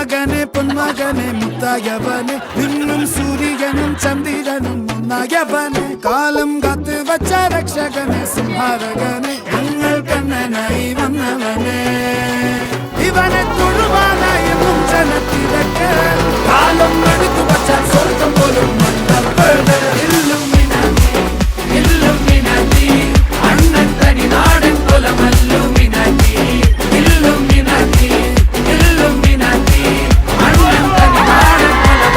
പൊന്മകനെ പൊന്മകനെ മുത്തായവനെ നിന്നും സൂര്യനും ചന്ദ്രനും ഒന്നായവനെ കാലം കാത്ത് വച്ച രക്ഷകനെ സംഹാരകനെ ഞങ്ങൾ കണ്ണനായി വന്നവനെ ഇവനെ തൊഴുവാനായി ജനത്തിരക്ക് കാലം എടുത്തു വച്ച സ്വർഗം പോലും അണ്ണൻ തനി നാടൻ കൊലമല്ലുമിനാക്കി ഇല്ലുമിനാക്കി ഇല്ലുമിനാക്കി അണ്ണൻ തനി നാടൻ കൊലമല്ലുമിനാക്കി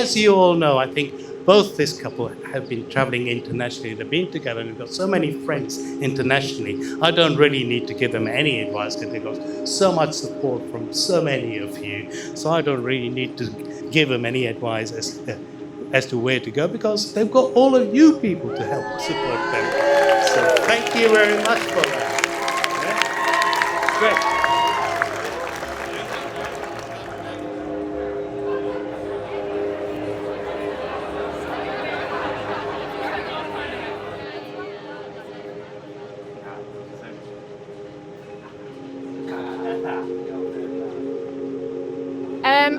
As you all know, I think both this couple have been traveling internationally. They've been together and they've got so many friends internationally. I don't really need to give them any advice because they've got so much support from so many of you. So I don't really need to give them any advice as to where to go because they've got all of you people to help support them. So thank you very much for that. Yeah? Great.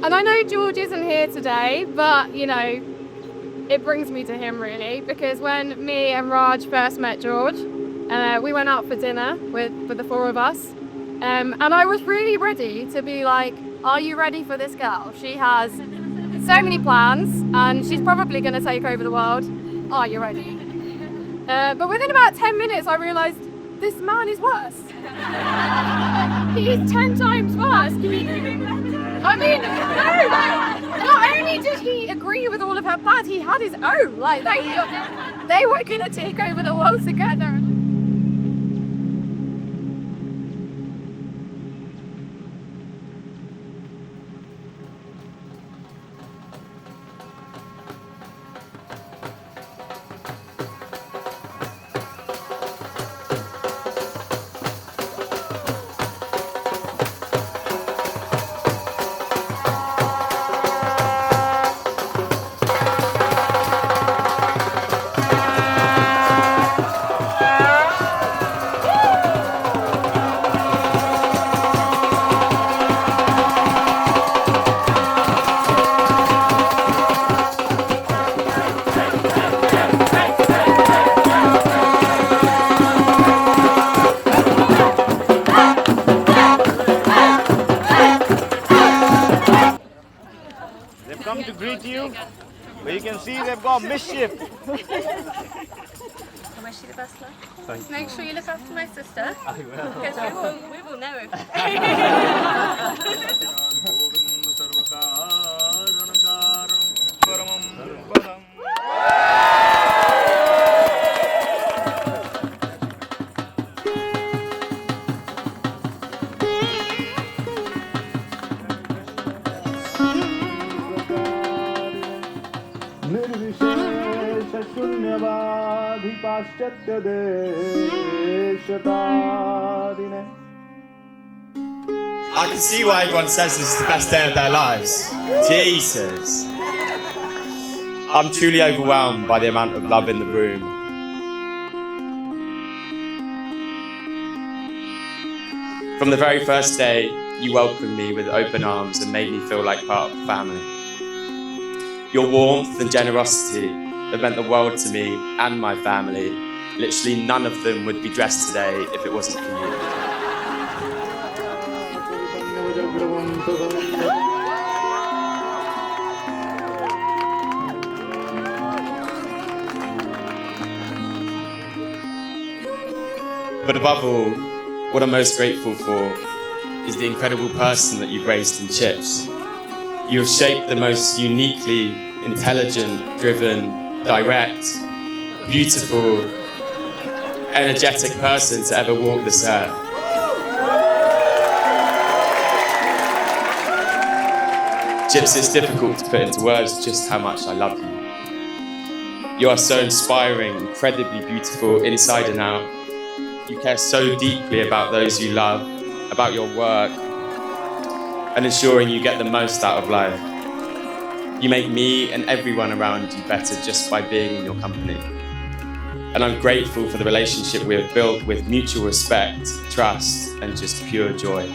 And I know George isn't here today, but, you know, it brings me to him, really, because when me and Raj first met George, we went out for dinner with the four of us, and I was really ready to be like, are you ready for this girl? She has so many plans, and she's probably going to take over the world. Are you ready? But within about 10 minutes, I realised this man is worse. He's 10 times worse. I mean, no, not only did he agree with all of her plans, he had his own. Like, they were going to take over the world together. To greet you, but you can see they've got mischief. I wish you the best luck. Thank you. Make sure you look after my sister. I will. Because we will know if I can see why everyone says this is the best day of their lives. Jesus. I'm truly overwhelmed by the amount of love in the room. From the very first day, you welcomed me with open arms and made me feel like part of the family. Your warmth and generosity have meant the world to me and my family. Literally none of them would be dressed today if it wasn't for you. But above all, what I'm most grateful for is the incredible person that you've raised in Chips. You have shaped the most uniquely intelligent, driven, direct, beautiful, energetic person to ever walk this earth. Chips, it's difficult to put into words just how much I love you. You are so inspiring, incredibly beautiful inside and out. You care so deeply about those you love, about your work, and ensuring you get the most out of life. You make me and everyone around you better just by being in your company. And I'm grateful for the relationship we have built with mutual respect, trust, and just pure joy.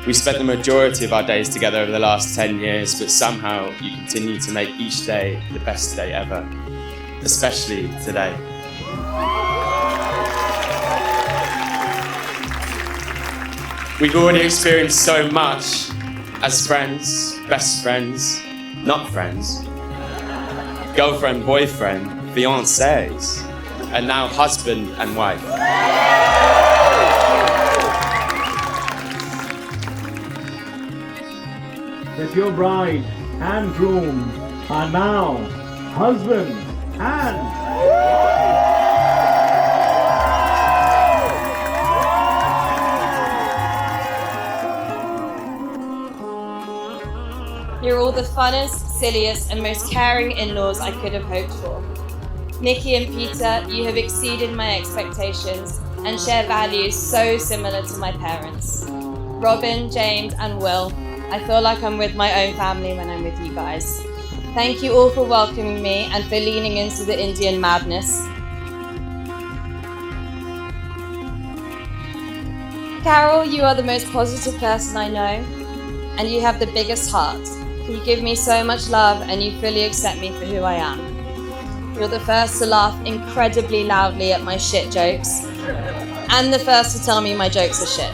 We spent the majority of our days together over the last 10 years, but somehow you continue to make each day the best day ever, especially today. We've already experienced so much as friends, best friends, not friends, girlfriend, boyfriend, fiancés, and now husband and wife. That your bride and groom are now husband and You're all the funnest, silliest, and most caring in-laws I could have hoped for. Nikki and Peter, you have exceeded my expectations and share values so similar to my parents. Robin, James, and Will, I feel like I'm with my own family when I'm with you guys. Thank you all for welcoming me and for leaning into the Indian madness. Carroll, you are the most positive person I know, and you have the biggest heart. You give me so much love and you fully accept me for who I am. You're the first to laugh incredibly loudly at my shit jokes, and the first to tell me my jokes are shit.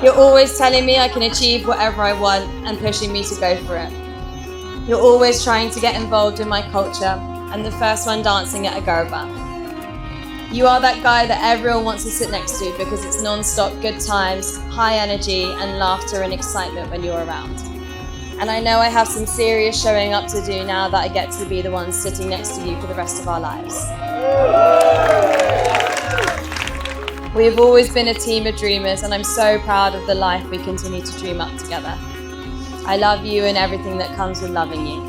You're always telling me I can achieve whatever I want and pushing me to go for it. You're always trying to get involved in my culture and the first one dancing at a garba. You are that guy that everyone wants to sit next to because it's non-stop good times, high energy, and laughter and excitement when you're around. And I know I have some serious showing up to do now that I get to be the one sitting next to you for the rest of our lives. We have always been a team of dreamers, and I'm so proud of the life we continue to dream up together. I love you and everything that comes with loving you.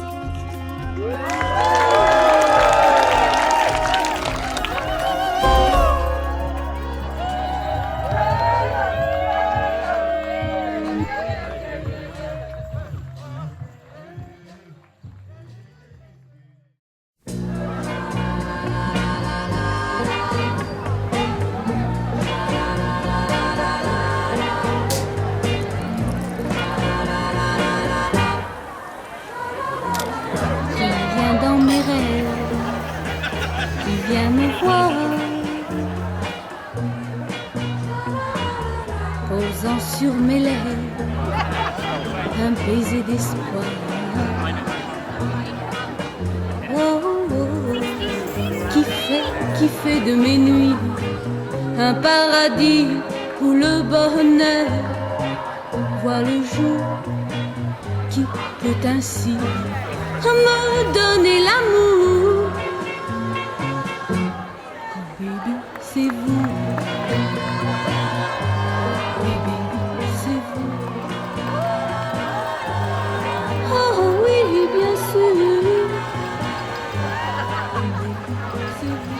Viens me voir, posant sur mes lèvres un baiser d'espoir. Oh, oh, qui fait de mes nuits un paradis où le bonheur voit le jour, qui peut ainsi me donner l'amour. C'est vous, bébé, c'est vous. Oh oui, bien sûr, bébé, c'est vous.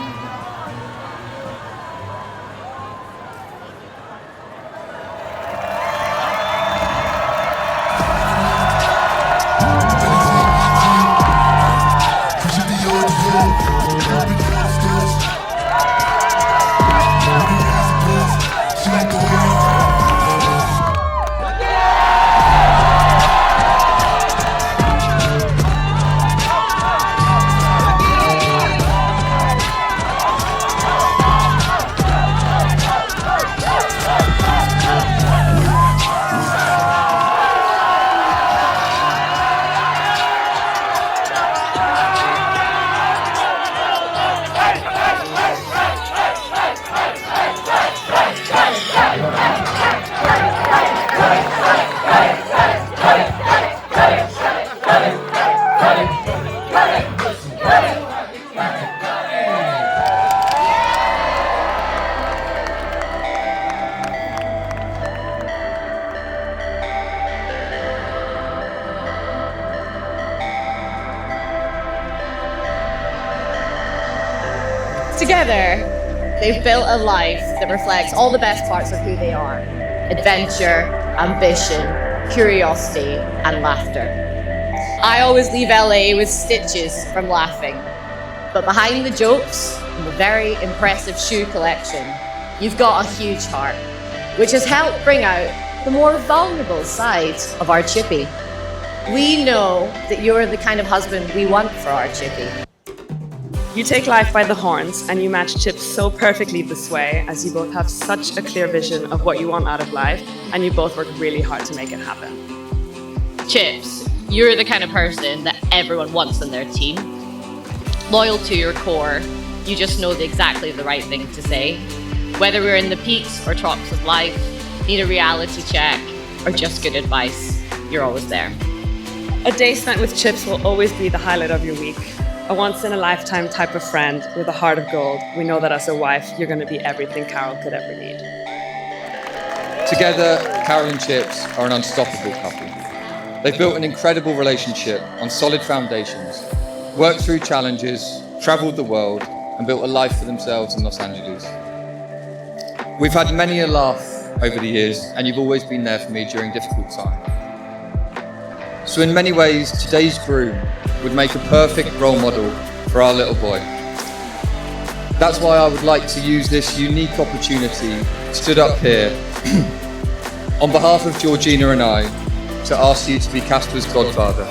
Together, they've built a life that reflects all the best parts of who they are: adventure, ambition, curiosity, and laughter. I always leave LA with stitches from laughing. But behind the jokes and the very impressive shoe collection, you've got a huge heart, which has helped bring out the more vulnerable side of our Chippy. We know that you're the kind of husband we want for our Chippy. You take life by the horns and you match Chips so perfectly this way, as you both have such a clear vision of what you want out of life, and you both work really hard to make it happen. Chips, you're the kind of person that everyone wants on their team. Loyal to your core, you just know exactly the right thing to say. Whether we're in the peaks or troughs of life, need a reality check, or just good advice, you're always there. A day spent with Chips will always be the highlight of your week. A once-in-a-lifetime type of friend with a heart of gold. We know that as a wife, you're going to be everything Carroll could ever need. Together, Carroll and Chips are an unstoppable couple. They've built an incredible relationship on solid foundations, worked through challenges, travelled the world, and built a life for themselves in Los Angeles. We've had many a laugh over the years, and you've always been there for me during difficult times. So in many ways, today's groom would make a perfect role model for our little boy. That's why I would like to use this unique opportunity, stood up here, on behalf of Georgina and I, to ask you to be Casper's godfather.